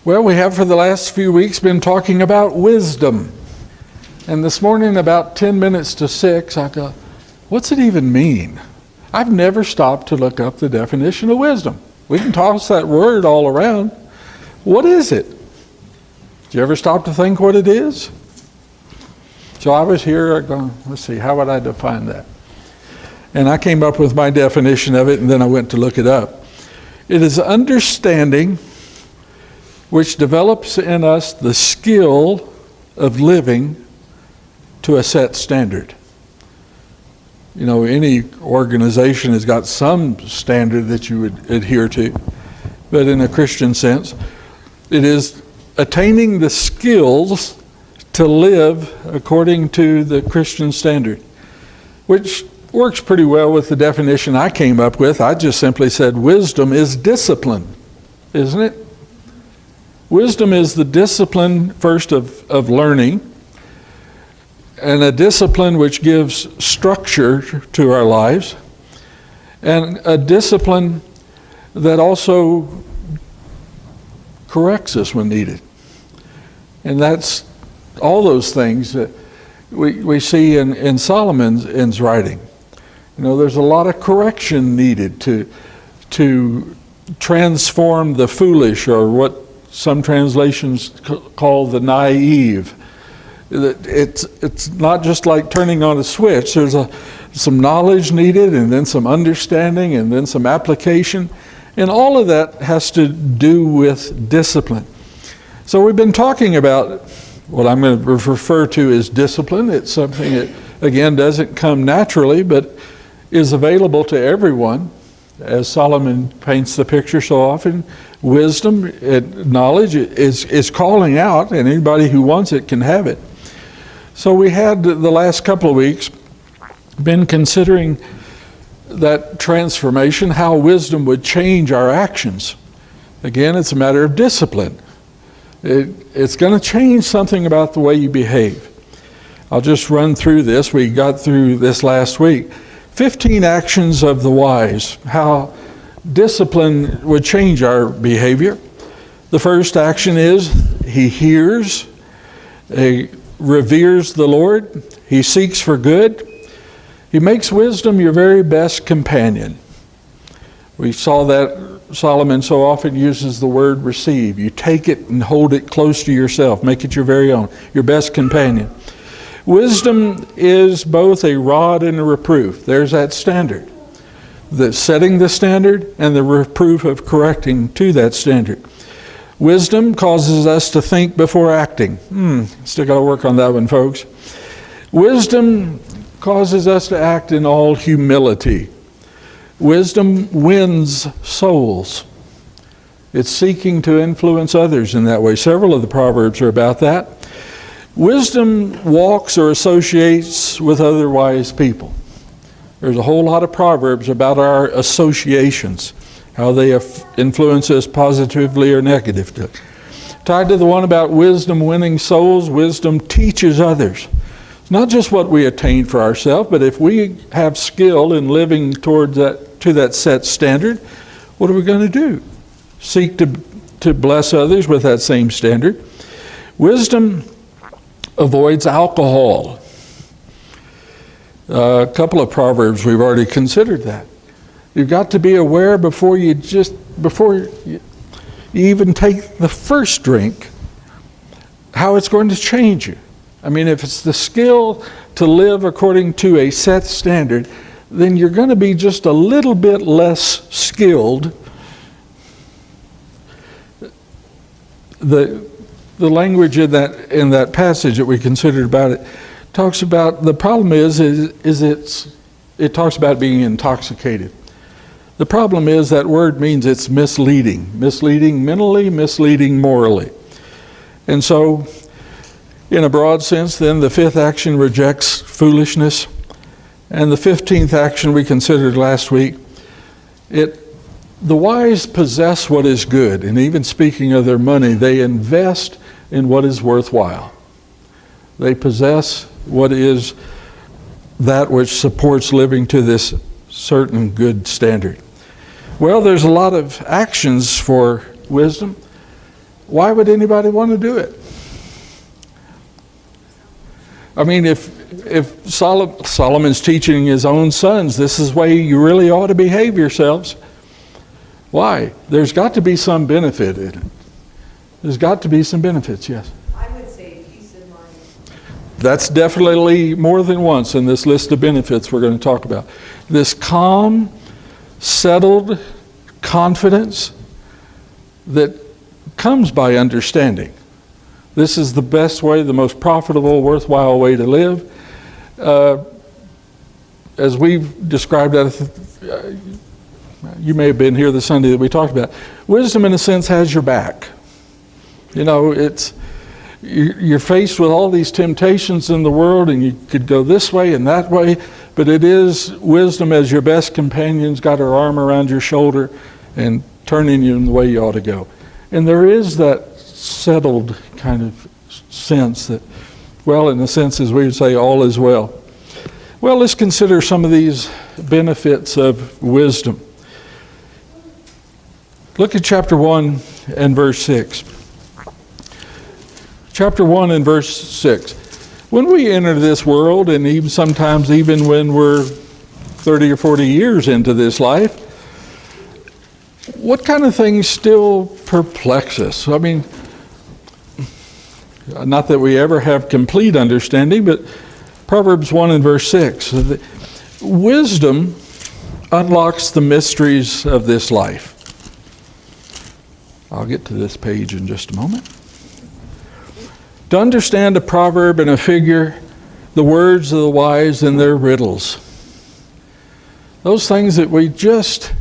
Well, we have for the last few weeks been talking about wisdom. And this morning, about 10 minutes to 6, I thought, what's it even mean? I've never stopped to look up the definition of wisdom. We can toss that word all around. What is it? Did you ever stop to think what it is? So I was here going, let's see, how would I define that? And I came up with my definition of it, and then I went to look it up. It is understanding which develops in us the skill of living to a set standard. You know, any organization has got some standard that you would adhere to, but in a Christian sense, it is attaining the skills to live according to the Christian standard, which works pretty well with the definition I came up with. I just simply said wisdom is discipline, isn't it? Wisdom is the discipline, first, of learning, and a discipline which gives structure to our lives, and a discipline that also corrects us when needed. And that's all those things that we see in Solomon's writing. You know, there's a lot of correction needed to transform the foolish, or what some translations call the naive. It's not just like turning on a switch. There's some knowledge needed, and then some understanding, and then some application. And all of that has to do with discipline. So we've been talking about what I'm going to refer to as discipline. It's something that, again, doesn't come naturally, but is available to everyone. As Solomon paints the picture so often, wisdom and knowledge is calling out, and anybody who wants it can have it. So we had the last couple of weeks been considering that transformation, how wisdom would change our actions. Again, it's a matter of discipline. It's going to change something about the way you behave. I'll just run through this. We got through this last week. 15 actions of the wise, how discipline would change our behavior. The first action is he hears, he reveres the Lord, he seeks for good, he makes wisdom your very best companion. We saw that Solomon so often uses the word receive. You take it and hold it close to yourself, make it your very own, your best companion. Wisdom is both a rod and a reproof. There's that standard. The setting the standard and the reproof of correcting to that standard. Wisdom causes us to think before acting. Still got to work on that one, folks. Wisdom causes us to act in all humility. Wisdom wins souls. It's seeking to influence others in that way. Several of the Proverbs are about that. Wisdom walks or associates with other wise people. There's a whole lot of Proverbs about our associations, how they influence us positively or negatively. Tied to the one about wisdom winning souls, wisdom teaches others. It's not just what we attain for ourselves, but if we have skill in living toward that set standard, what are we going to do? Seek to bless others with that same standard. Wisdom avoids alcohol. A couple of Proverbs, we've already considered that. You've got to be aware before you even take the first drink, how it's going to change you. I mean, if it's the skill to live according to a set standard, then you're going to be just a little bit less skilled. The language in that passage that we considered about it talks about, the problem is it talks about being intoxicated. The problem is that word means it's misleading mentally, misleading morally. And so, in a broad sense, then the fifth action rejects foolishness. And the 15th action we considered last week, the wise possess what is good. And even speaking of their money, they invest in what is worthwhile. They possess what is that which supports living to this certain good standard. Well, there's a lot of actions for wisdom. Why would anybody want to do it? I mean, if Solomon's teaching his own sons, this is the way you really ought to behave yourselves. Why? There's got to be some benefit in it. There's got to be some benefits, yes. I would say peace of mind. That's definitely more than once in this list of benefits we're going to talk about. This calm, settled confidence that comes by understanding. This is the best way, the most profitable, worthwhile way to live. As we've described that, you may have been here the Sunday that we talked about. Wisdom, in a sense, has your back. You know, you're faced with all these temptations in the world, and you could go this way and that way, but it is wisdom as your best companion's got her arm around your shoulder and turning you in the way you ought to go. And there is that settled kind of sense that, well, in a sense, as we would say, all is well. Well, let's consider some of these benefits of wisdom. Look at chapter 1 and verse 6. Chapter 1 and verse 6. When we enter this world, and even sometimes even when we're 30 or 40 years into this life, what kind of things still perplex us? I mean, not that we ever have complete understanding, but Proverbs 1 and verse 6. Wisdom unlocks the mysteries of this life. I'll get to this page in just a moment. To understand a proverb and a figure, the words of the wise and their riddles. Those things that we just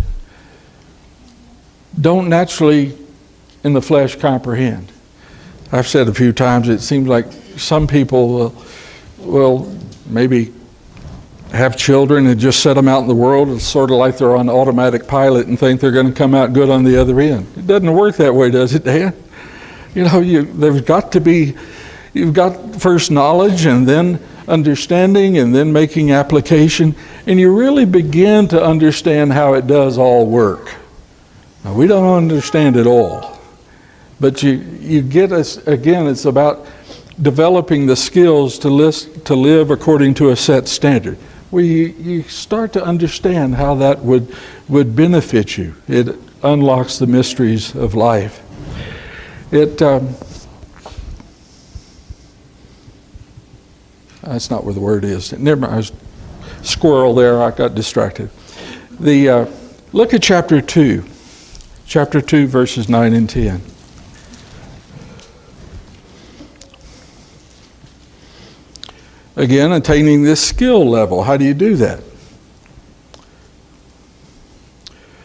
don't naturally in the flesh comprehend. I've said a few times, it seems like some people will maybe have children and just set them out in the world. It's sort of like they're on automatic pilot and think they're going to come out good on the other end. It doesn't work that way, does it, Dan? You know, there's got to be, you've got first knowledge and then understanding and then making application, and you really begin to understand how it does all work. Now, we don't understand it all, but you get us, again, it's about developing the skills to live according to a set standard. You start to understand how that would benefit you. It unlocks the mysteries of life. That's not where the word is. Never mind, I was squirrel there, I got distracted. Look at chapter 2. Chapter 2, verses 9 and 10. Again, attaining this skill level. How do you do that?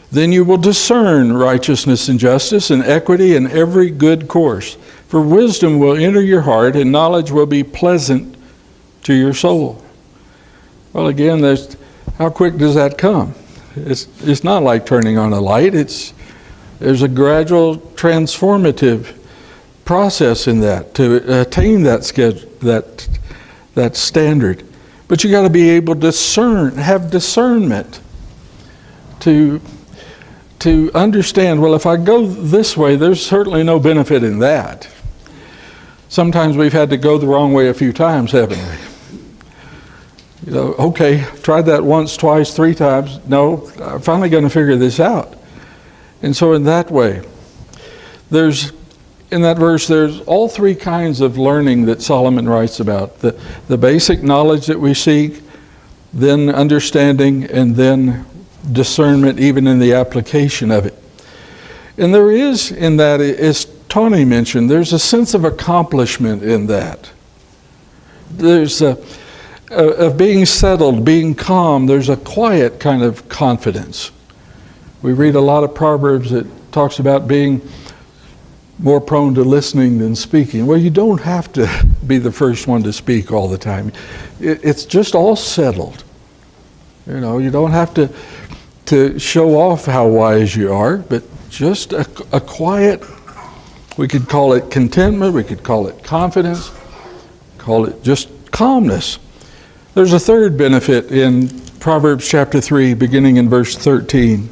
Then you will discern righteousness and justice and equity and every good course. For wisdom will enter your heart and knowledge will be pleasant to your soul. Well, again, how quick does that come? It's not like turning on a light. There's a gradual transformative process in that to attain that schedule, that standard. But you got to be able to have discernment to understand, well, if I go this way, there's certainly no benefit in that. Sometimes we've had to go the wrong way a few times, haven't we? You know, okay, tried that once, twice, 3 times. No, I'm finally going to figure this out. And so in that way, in that verse, there's all 3 kinds of learning that Solomon writes about. The basic knowledge that we seek, then understanding, and then discernment even in the application of it. And there is in that, as Tony mentioned, there's a sense of accomplishment in that. There's of being settled, being calm. There's a quiet kind of confidence. We read a lot of Proverbs that talks about being more prone to listening than speaking. Well, you don't have to be the first one to speak all the time. It's just all settled. You know, you don't have to show off how wise you are, but just a quiet, we could call it contentment, we could call it confidence, call it just calmness. There's a third benefit in Proverbs chapter 3, beginning in verse 13.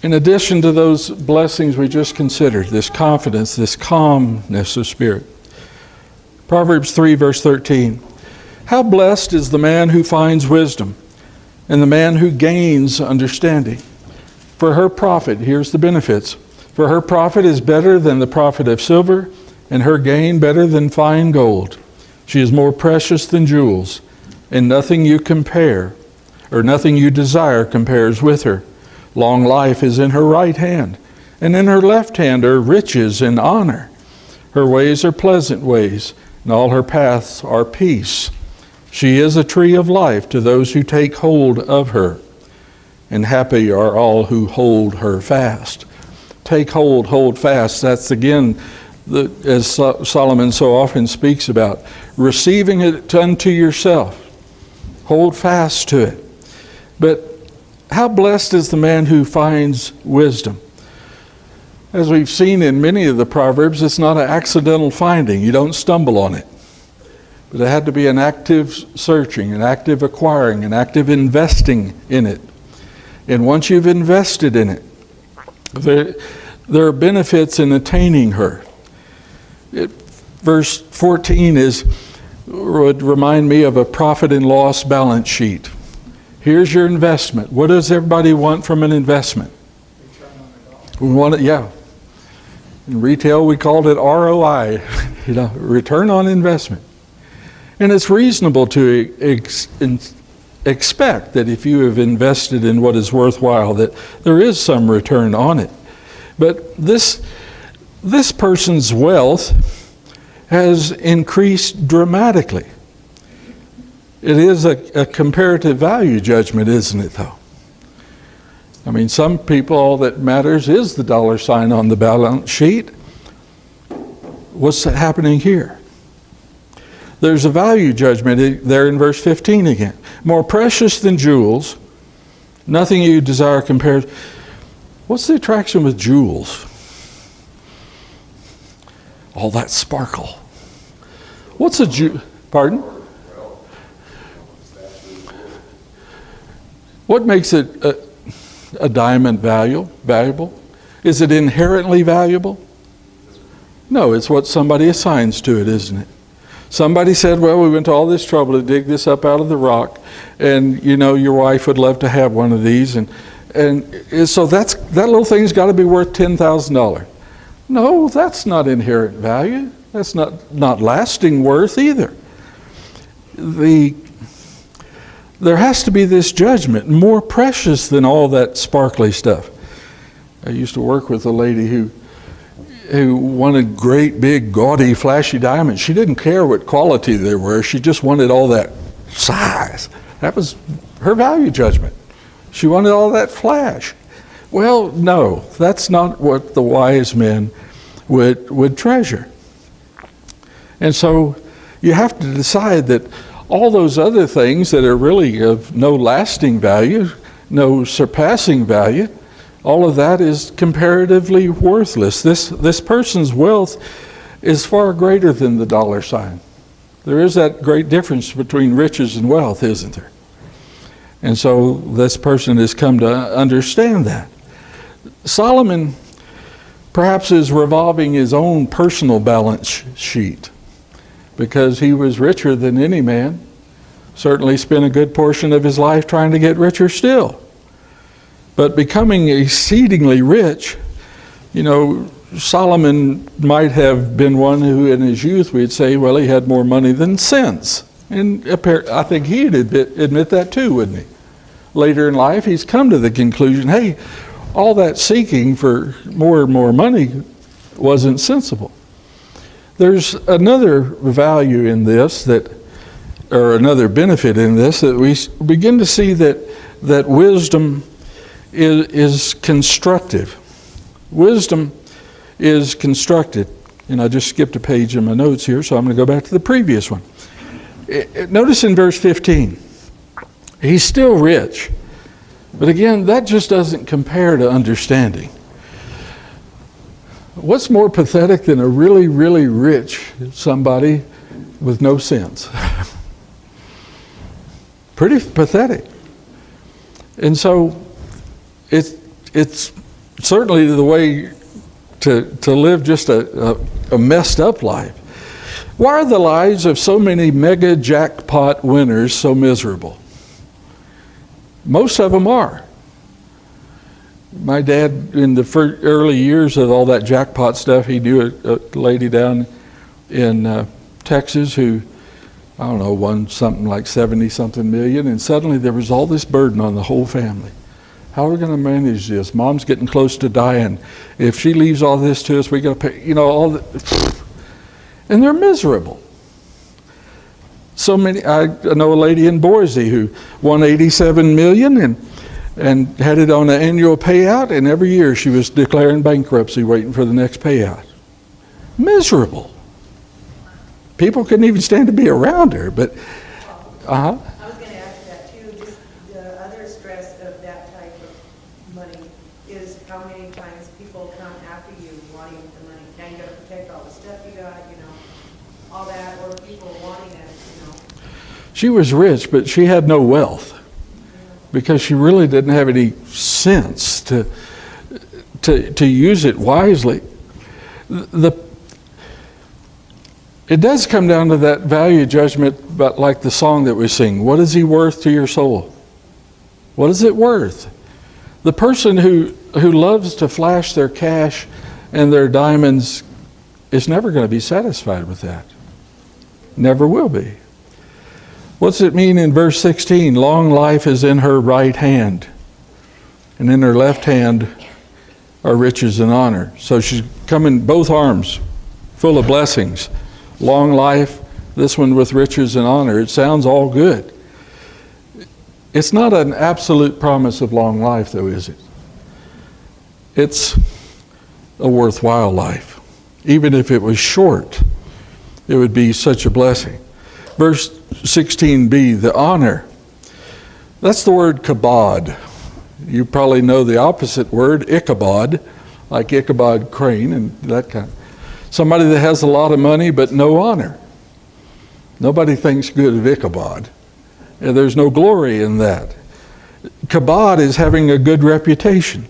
In addition to those blessings we just considered, this confidence, this calmness of spirit. Proverbs 3, verse 13. How blessed is the man who finds wisdom, and the man who gains understanding. For her profit, here's the benefits. For her profit is better than the profit of silver, and her gain better than fine gold. She is more precious than jewels, and nothing you desire compares with her. Long life is in her right hand, and in her left hand are riches and honor. Her ways are pleasant ways, and all her paths are peace. She is a tree of life to those who take hold of her, and happy are all who hold her fast. Take hold, hold fast. That's again, as Solomon so often speaks about, receiving it unto yourself. Hold fast to it. But how blessed is the man who finds wisdom? As we've seen in many of the Proverbs, it's not an accidental finding. You don't stumble on it. But it had to be an active searching, an active acquiring, an active investing in it. And once you've invested in it, there are benefits in attaining her. Verse 14 would remind me of a profit and loss balance sheet. Here's your investment. What does everybody want from an investment? We want it, yeah. In retail, we called it ROI, return on investment. And it's reasonable to expect that if you have invested in what is worthwhile, that there is some return on it. But this person's wealth has increased dramatically. It is a comparative value judgment, isn't it, though? I mean, some people, all that matters is the dollar sign on the balance sheet. What's happening here? There's a value judgment there in verse 15 again. More precious than jewels, nothing you desire compares. What's the attraction with jewels? All that sparkle. What's a jewel? Pardon? What makes it a diamond valuable? Is it inherently valuable? No, it's what somebody assigns to it, isn't it? Somebody said, well, we went to all this trouble to dig this up out of the rock, and your wife would love to have one of these, and so that little thing's got to be worth $10,000. No, that's not inherent value. That's not lasting worth either. There has to be this judgment, more precious than all that sparkly stuff. I used to work with a lady who wanted great, big, gaudy, flashy diamonds. She didn't care what quality they were. She just wanted all that size. That was her value judgment. She wanted all that flash. Well, no, that's not what the wise men would treasure. And so you have to decide that all those other things that are really of no lasting value, no surpassing value, all of that is comparatively worthless. This person's wealth is far greater than the dollar sign. There is that great difference between riches and wealth, isn't there? And so this person has come to understand that. Solomon perhaps is revolving his own personal balance sheet because he was richer than any man. Certainly spent a good portion of his life trying to get richer still. But becoming exceedingly rich, Solomon might have been one who in his youth we'd say, well, he had more money than sense. And I think he'd admit that too, wouldn't he? Later in life, he's come to the conclusion, hey, all that seeking for more and more money wasn't sensible. There's another value in this or another benefit in this, that we begin to see that wisdom is constructive. Wisdom is constructed. And I just skipped a page in my notes here, so I'm going to go back to the previous one. Notice in verse 15, he's still rich. But again, that just doesn't compare to understanding. What's more pathetic than a really, really rich somebody with no sense? Pretty pathetic. And so it's certainly the way to live just a messed up life. Why are the lives of so many mega jackpot winners so miserable? Most of them are. My dad, in the early years of all that jackpot stuff, he knew a lady down in Texas who, I don't know, won something like 70-something million, and suddenly there was all this burden on the whole family. How are we going to manage this? Mom's getting close to dying. If she leaves all this to us, we got to pay, all the, and they're miserable. So many. I know a lady in Boise who won 87 million and had it on an annual payout, and every year she was declaring bankruptcy, waiting for the next payout. Miserable. People couldn't even stand to be around her. But, I was going to add to that too. Just the other stress of that type of money is how many times people come after you wanting the money. Now you got to protect all the stuff you got, all that, or people wanting it, she was rich, but she had no wealth because she really didn't have any sense to use it wisely. It does come down to that value judgment, but like the song that we sing, what is he worth to your soul? What is it worth? The person who loves to flash their cash and their diamonds is never going to be satisfied with that. Never will be. What's it mean in verse 16? Long life is in her right hand, and in her left hand are riches and honor. So she's coming both arms, full of blessings. Long life, this one with riches and honor. It sounds all good. It's not an absolute promise of long life, though, is it? It's a worthwhile life. Even if it was short, it would be such a blessing. Verse 16b, the honor. That's the word kabod. You probably know the opposite word, Ichabod, like Ichabod Crane and that kind of. Somebody that has a lot of money but no honor. Nobody thinks good of Ichabod. And there's no glory in that. Kabod is having a good reputation.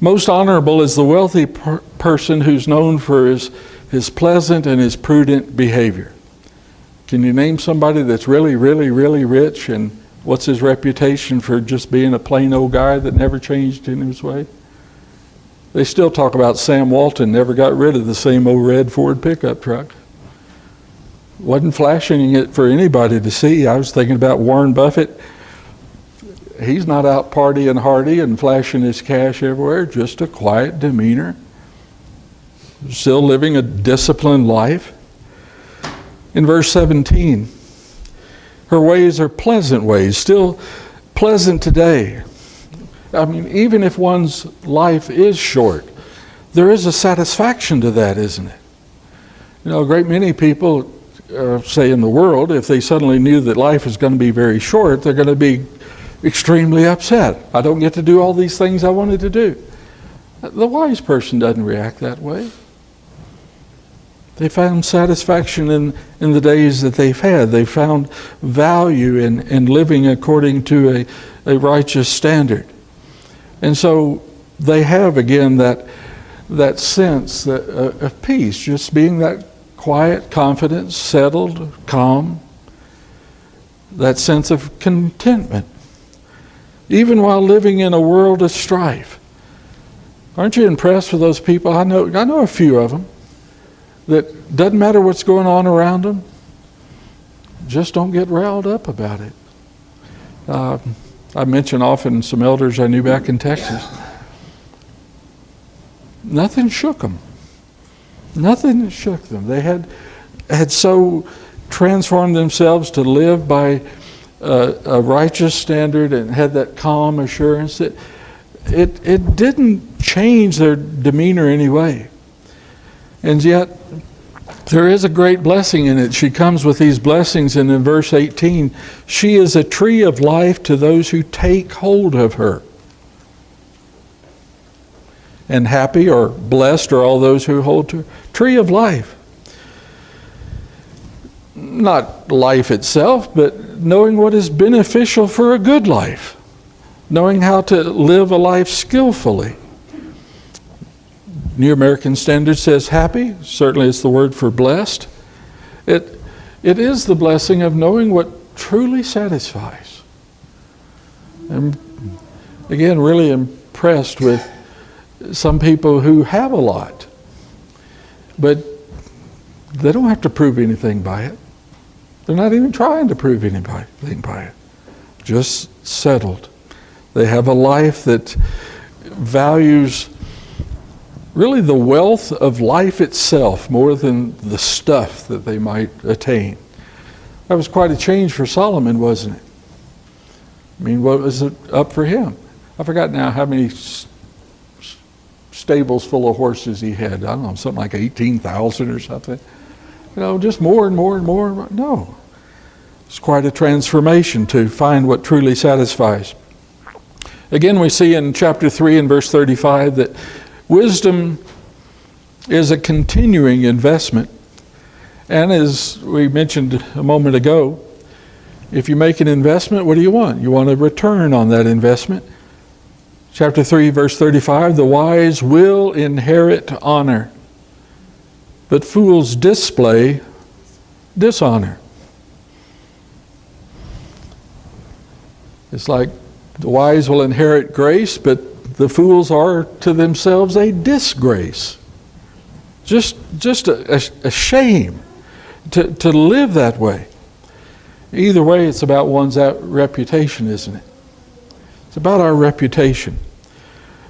Most honorable is the wealthy person who's known for his pleasant and his prudent behavior. Can you name somebody that's really, really, really rich, and what's his reputation for just being a plain old guy that never changed in his way? They still talk about Sam Walton never got rid of the same old red Ford pickup truck. Wasn't flashing it for anybody to see. I was thinking about Warren Buffett. He's not out partying hardy and flashing his cash everywhere, just a quiet demeanor. Still living a disciplined life. In verse 17, her ways are pleasant ways, still pleasant today. I mean, even if one's life is short, there is a satisfaction to that, isn't it? A great many people, say in the world, if they suddenly knew that life is going to be very short, they're going to be extremely upset. I don't get to do all these things I wanted to do. The wise person doesn't react that way. They found satisfaction in the days that they've had. They found value in living according to a righteous standard. And so they have, again, that sense of peace, just being that quiet, confident, settled, calm, that sense of contentment, even while living in a world of strife. Aren't you impressed with those people? I know a few of them that doesn't matter what's going on around them, just don't get riled up about it. I mention often some elders I knew back in Texas. Nothing shook them. Nothing shook them. They had so transformed themselves to live by a righteous standard and had that calm assurance that it didn't change their demeanor in any way. And yet, there is a great blessing in it. She comes with these blessings, and in verse 18, she is a tree of life to those who take hold of her. And happy or blessed are all those who hold to her. Tree of life. Not life itself, but knowing what is beneficial for a good life. Knowing how to live a life skillfully. New American Standard says happy. Certainly it's the word for blessed. It is the blessing of knowing what truly satisfies. I'm, again, really impressed with some people who have a lot, but they don't have to prove anything by it. They're not even trying to prove anything by it. Just settled. They have a life that values really the wealth of life itself more than the stuff that they might attain. That was quite a change for Solomon, wasn't it? I mean, what was it up for him? I forgot now how many stables full of horses he had. I don't know, something like 18,000 or something. You know, just more and more and more. No. It's quite a transformation to find what truly satisfies. Again, we see in chapter 3 and verse 35 that wisdom is a continuing investment. And as we mentioned a moment ago, if you make an investment, what do you want? You want a return on that investment. Chapter 3, verse 35, the wise will inherit honor, but fools display dishonor. It's like the wise will inherit grace, but the fools are to themselves a disgrace. Just a shame to live that way. Either way, it's about one's reputation, isn't it? It's about our reputation.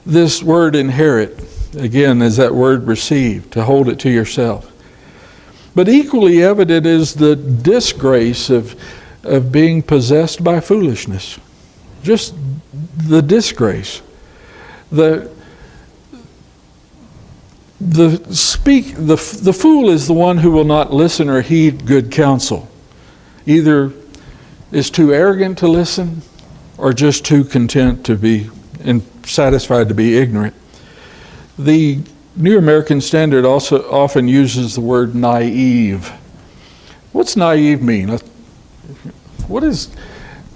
This word inherit, again, is that word receive, to hold it to yourself. But equally evident is the disgrace of being possessed by foolishness. Just the disgrace. The fool is the one who will not listen or heed good counsel. Either is too arrogant to listen or just too content to be and satisfied to be ignorant. The New American Standard also often uses the word naive. What's naive mean?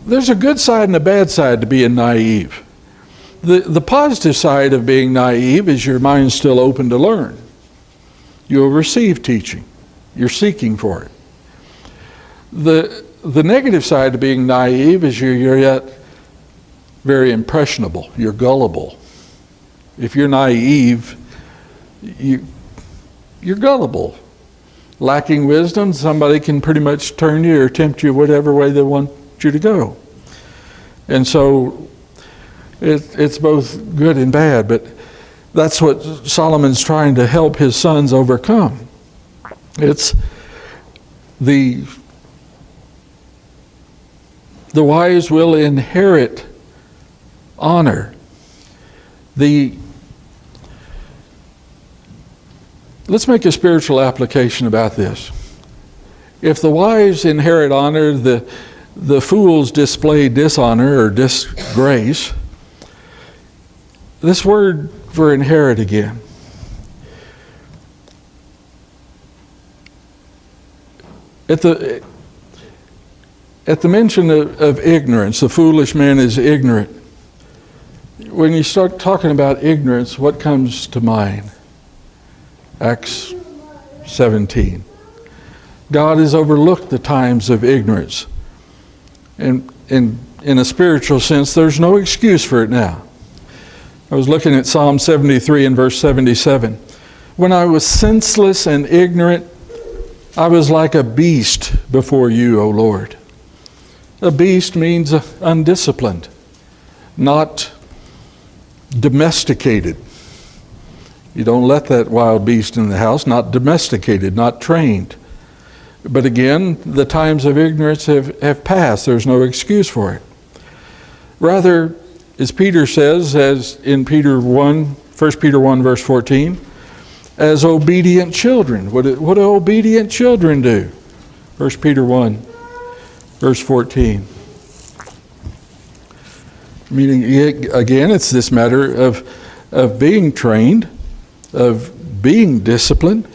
There's a good side and a bad side to being naive. The positive side of being naive is your mind's still open to learn. You'll receive teaching. You're seeking for it. The negative side of being naive is you're yet very impressionable. You're gullible. If you're naive, you're gullible. Lacking wisdom, somebody can pretty much turn you or tempt you whatever way they want you to go. And so it's both good and bad, but that's what Solomon's trying to help his sons overcome. It's the wise will inherit honor. Let's make a spiritual application about this. If the wise inherit honor, the fools display dishonor or disgrace. This word for inherit again. At the mention of ignorance, the foolish man is ignorant. When you start talking about ignorance, what comes to mind? Acts 17. God has overlooked the times of ignorance. And in a spiritual sense, there's no excuse for it now. I was looking at Psalm 73 and verse 77. When I was senseless and ignorant, I was like a beast before you, O Lord. A beast means undisciplined, not domesticated. You don't let that wild beast in the house, not domesticated, not trained. But again, the times of ignorance have passed. There's no excuse for it. Rather, as Peter says, as in 1 Peter 1, verse 14, as obedient children. What do obedient children do? 1 Peter 1, verse 14. Meaning, again, it's this matter of being trained, of being disciplined.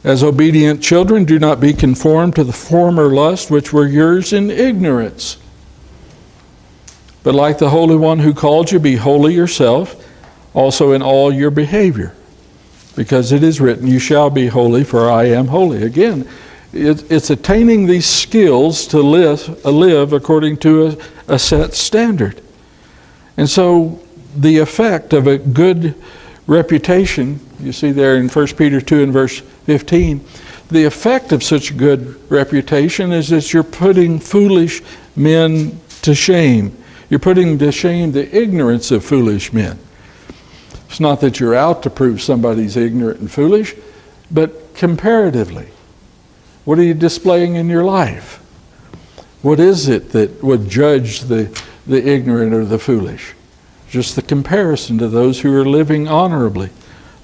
As obedient children, do not be conformed to the former lusts which were yours in ignorance. But like the Holy One who called you, be holy yourself, also in all your behavior. because it is written, you shall be holy, for I am holy. Again, it's attaining these skills to live according to a set standard. And so the effect of a good reputation, you see there in 1 Peter 2 and verse 15, the effect of such a good reputation is that you're putting foolish men to shame. You're putting to shame the ignorance of foolish men. It's not that you're out to prove somebody's ignorant and foolish, but comparatively, what are you displaying in your life? What is it that would judge the ignorant or the foolish? Just the comparison to those who are living honorably,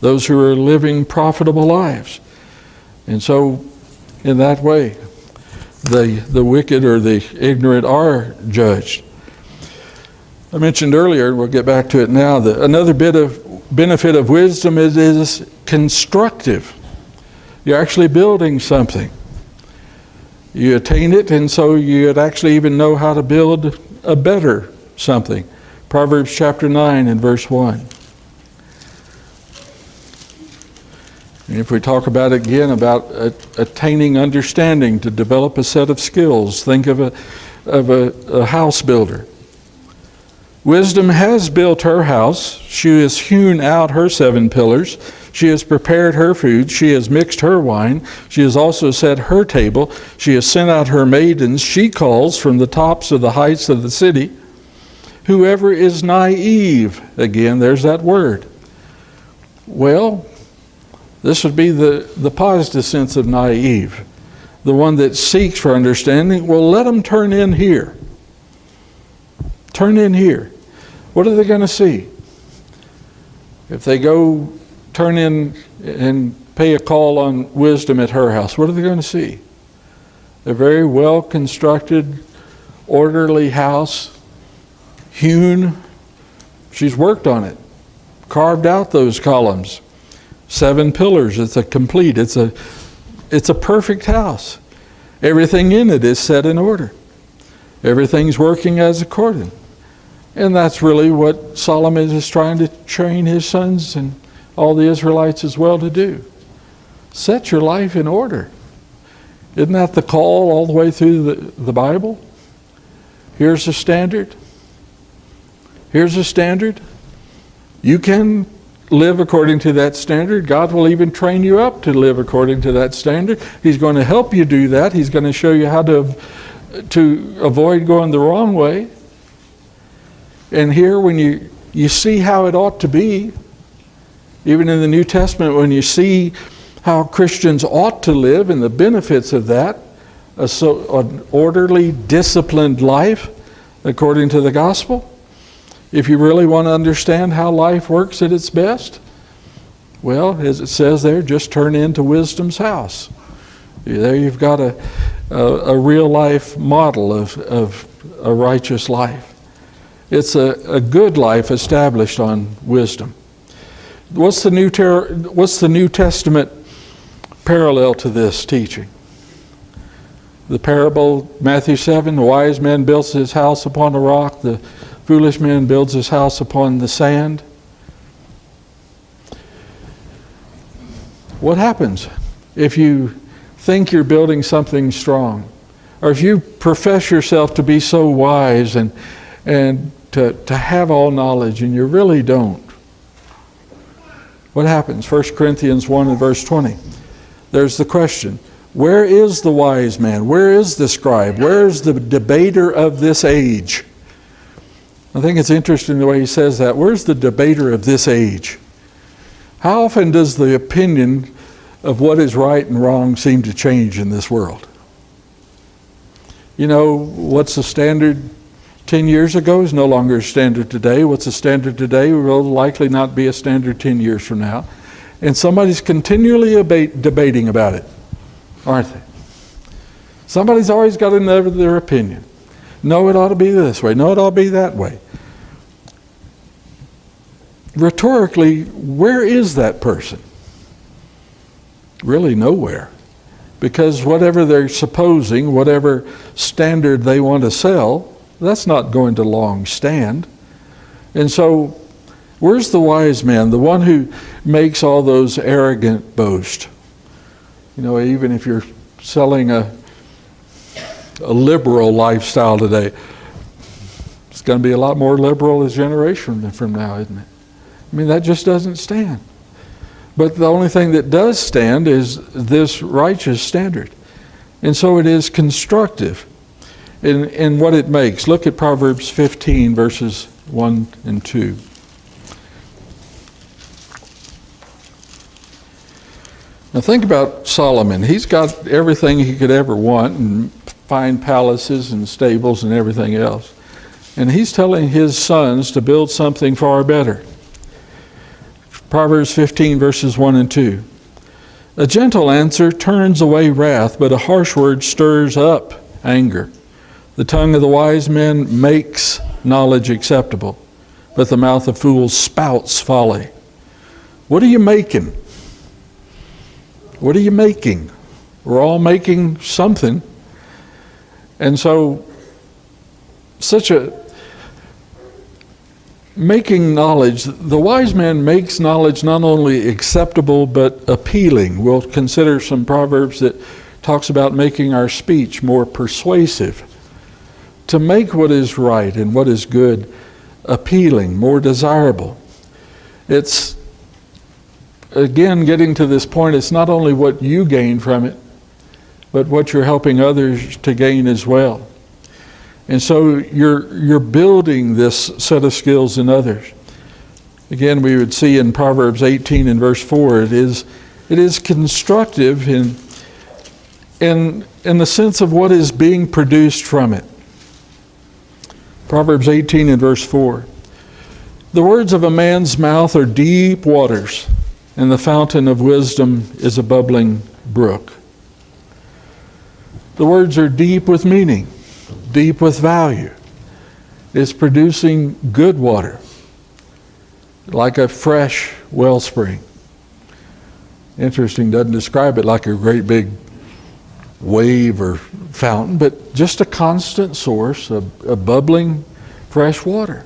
those who are living profitable lives. And so, in that way, the wicked or the ignorant are judged. I mentioned earlier, we'll get back to it now, that another bit of benefit of wisdom is constructive. You're actually building something. You attain it, and so you'd actually even know how to build a better something. Proverbs chapter 9 and verse 1. And if we talk about it again, about attaining understanding to develop a set of skills, think of a house builder. Wisdom has built her house. She has hewn out her 7 pillars. She has prepared her food. She has mixed her wine. She has also set her table. She has sent out her maidens. She calls from the tops of the heights of the city. Whoever is naive, again, there's that word. Well, this would be the positive sense of naive. The one that seeks for understanding, well, let them turn in here. Turn in here. What are they going to see? If they go turn in and pay a call on wisdom at her house, what are they going to see? A very well constructed, orderly house, hewn. She's worked on it, carved out those columns. 7 pillars. It's a perfect house. Everything in it is set in order. Everything's working as according. And that's really what Solomon is trying to train his sons and all the Israelites as well to do. Set your life in order. Isn't that the call all the way through the Bible? Here's a standard. Here's a standard. You can live according to that standard. God will even train you up to live according to that standard. He's going to help you do that. He's going to show you how to avoid going the wrong way. And here, when you see how it ought to be, even in the New Testament, when you see how Christians ought to live and the benefits of that, an orderly, disciplined life according to the gospel, if you really want to understand how life works at its best, well, as it says there, just turn into wisdom's house. There you've got a real life model of a righteous life. It's a good life established on wisdom. What's the New Testament parallel to this teaching? The parable, Matthew 7, the wise man builds his house upon a rock, the foolish man builds his house upon the sand. What happens if you think you're building something strong? Or if you profess yourself to be so wise and to have all knowledge and you really don't? What happens? 1 Corinthians 1 and verse 20. There's the question. Where is the wise man? Where is the scribe? Where is the debater of this age? I think it's interesting the way he says that. Where's the debater of this age? How often does the opinion of what is right and wrong seem to change in this world? You know, what's the standard 10 years ago is no longer a standard today. What's a standard today will likely not be a standard 10 years from now. And somebody's continually debating about it, aren't they? Somebody's always got another opinion. No, it ought to be this way. No, it ought to be that way. Rhetorically, where is that person? Really nowhere. Because whatever they're supposing, whatever standard they want to sell, that's not going to long stand. And so Where's the wise man, the one who makes all those arrogant boasts? You know, even if you're selling a liberal lifestyle today, it's going to be a lot more liberal a generation from now, isn't it? I mean, that just doesn't stand. But the only thing that does stand is this righteous standard. And so it is constructive in what it makes. Look at Proverbs 15, verses 1 and 2. Now think about Solomon. He's got everything he could ever want, and fine palaces and stables and everything else. And he's telling his sons to build something far better. Proverbs 15, verses 1 and 2. A gentle answer turns away wrath, but a harsh word stirs up anger. The tongue of the wise men makes knowledge acceptable, but the mouth of fools spouts folly. What are you making? What are you making? We're all making something. And so, making knowledge, the wise man makes knowledge not only acceptable but appealing. We'll consider some Proverbs that talks about making our speech more persuasive. To make what is right and what is good appealing, more desirable. It's, again, getting to this point, it's not only what you gain from it, but what you're helping others to gain as well. And so you're building this set of skills in others. Again, we would see in Proverbs 18 and verse 4, it is constructive in the sense of what is being produced from it. Proverbs 18 and verse 4. The words of a man's mouth are deep waters, and the fountain of wisdom is a bubbling brook. The words are deep with meaning, deep with value. It's producing good water, like a fresh wellspring. Interesting, doesn't describe it like a great big wave or fountain, but just a constant source of bubbling fresh water.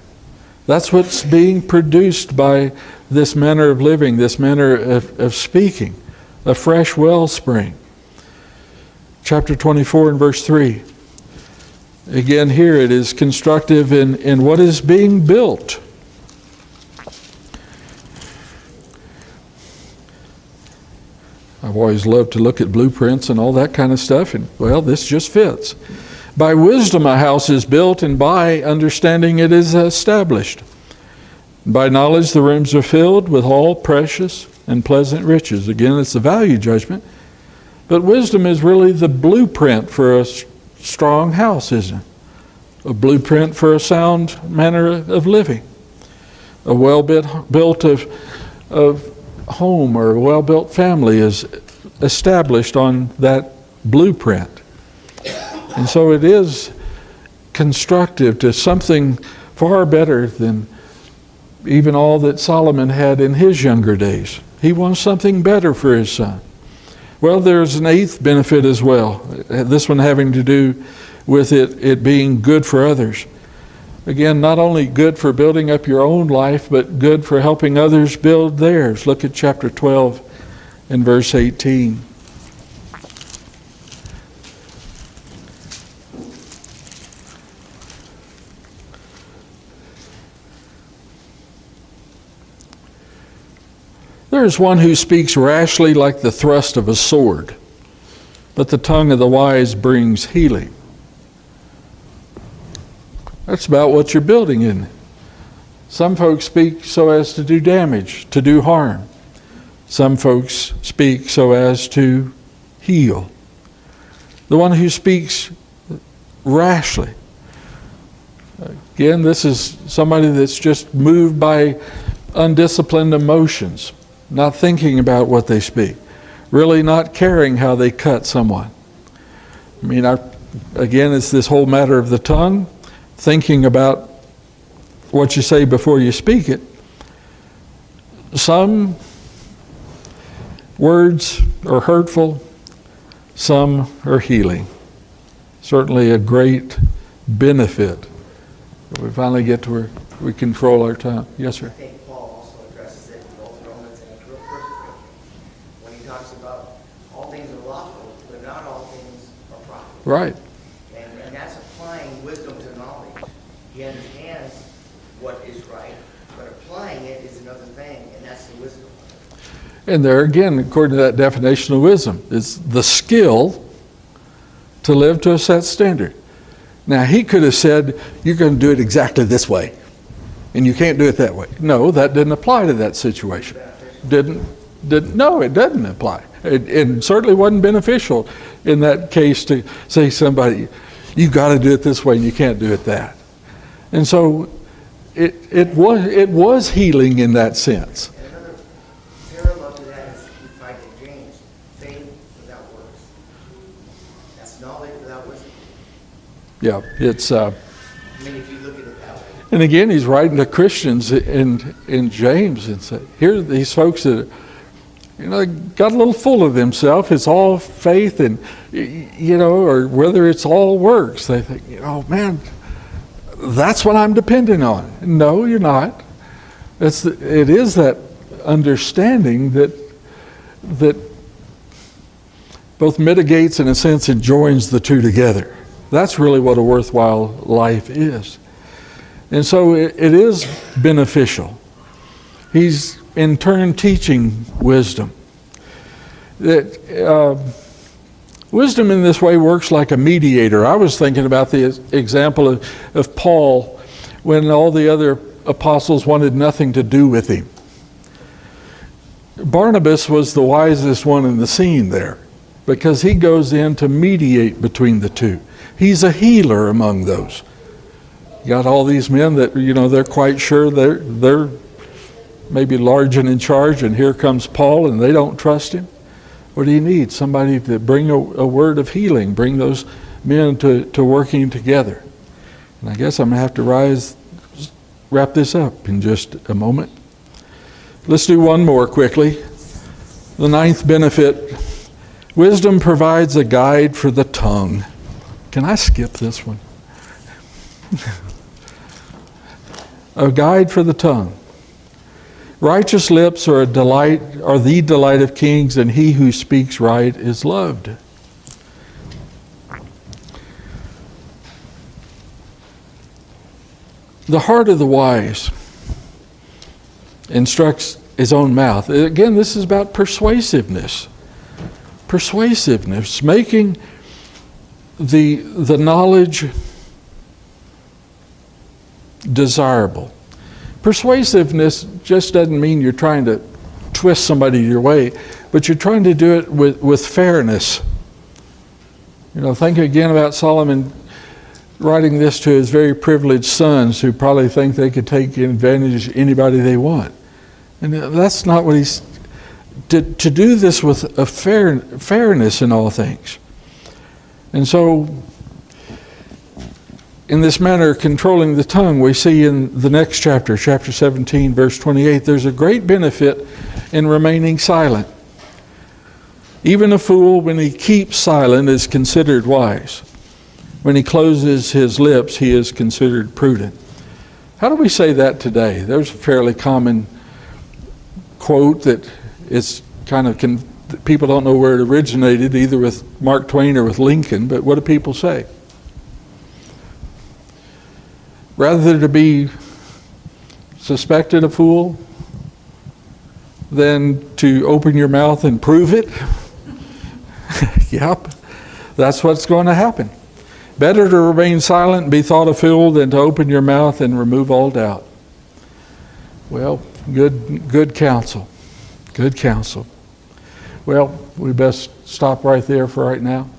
That's what's being produced by this manner of living, this manner of speaking, a fresh wellspring. Chapter 24 and verse 3. Again, here it is constructive in what is being built. I've always loved to look at blueprints and all that kind of stuff, and well, this just fits. By wisdom a house is built, and by understanding it is established. By knowledge the rooms are filled with all precious and pleasant riches. Again, it's the value judgment. But wisdom is really the blueprint for a strong house, isn't it? A blueprint for a sound manner of living. A well-built of home or a well-built family is established on that blueprint. And so it is constructive to something far better than even all that Solomon had in his younger days. He wants something better for his son. Well, there's an eighth benefit as well. This one having to do with it being good for others. Again, not only good for building up your own life, but good for helping others build theirs. Look at chapter 12 and verse 18. There is one who speaks rashly like the thrust of a sword, but the tongue of the wise brings healing. That's about what you're building, isn't it? Some folks speak so as to do damage, to do harm. Some folks speak so as to heal. The one who speaks rashly. Again, this is somebody that's just moved by undisciplined emotions, not thinking about what they speak, really not caring how they cut someone. I mean, again, it's this whole matter of the tongue, thinking about what you say before you speak it. Some words are hurtful, some are healing. Certainly a great benefit. We finally get to where we control our tongue. Yes, sir. I think Paul talks about all things are lawful, but not all things are profitable. Right. And that's applying wisdom to knowledge. He understands what is right, but applying it is another thing, and that's the wisdom. And there again, according to that definition of wisdom, is the skill to live to a set standard. Now, he could have said, you're going to do it exactly this way, and you can't do it that way. No, that didn't apply to that situation. No, it doesn't apply. It certainly wasn't beneficial in that case to say somebody, you've got to do it this way and you can't do it that. And so it was healing in that sense. And another parallel to that is we find in James, faith without works. That's knowledge without wisdom. Yeah, it's. I mean, if you look at it that way. And again, he's writing to Christians in James and say, here are these folks that, got a little full of themselves. It's all faith and, or whether it's all works. They think, man, that's what I'm depending on. No, you're not. It is that understanding that both mitigates, in a sense, and joins the two together. That's really what a worthwhile life is. And so it is beneficial. He's in turn teaching wisdom. Wisdom in this way works like a mediator. I was thinking about the example of Paul when all the other apostles wanted nothing to do with him. Barnabas was the wisest one in the scene there because he goes in to mediate between the two. He's a healer among those. You got all these men that, they're quite sure they're maybe large and in charge, and here comes Paul and they don't trust him. What do you need? Somebody to bring a word of healing, bring those men to working together. And I guess I'm going to have to wrap this up in just a moment. Let's do one more quickly. The 9th benefit, wisdom provides a guide for the tongue. Can I skip this one? A guide for the tongue. Righteous lips are the delight of kings, and he who speaks right is loved. The heart of the wise instructs his own mouth. Again, this is about persuasiveness. Persuasiveness, making the knowledge desirable. Persuasiveness just doesn't mean you're trying to twist somebody your way, but you're trying to do it with fairness. Think again about Solomon writing this to his very privileged sons who probably think they could take advantage of anybody they want. And that's not what he's... To do this with a fairness in all things. And so, in this manner, controlling the tongue, we see in the next chapter 17, verse 28, there's a great benefit in remaining silent. Even a fool, when he keeps silent, is considered wise. When he closes his lips, he is considered prudent. How do we say that today? There's a fairly common quote that is kind of, people don't know where it originated, either with Mark Twain or with Lincoln, but what do people say? Rather to be suspected a fool than to open your mouth and prove it? Yep, that's what's going to happen. Better to remain silent and be thought a fool than to open your mouth and remove all doubt. Well, good counsel. Good counsel. Well, we best stop right there for right now.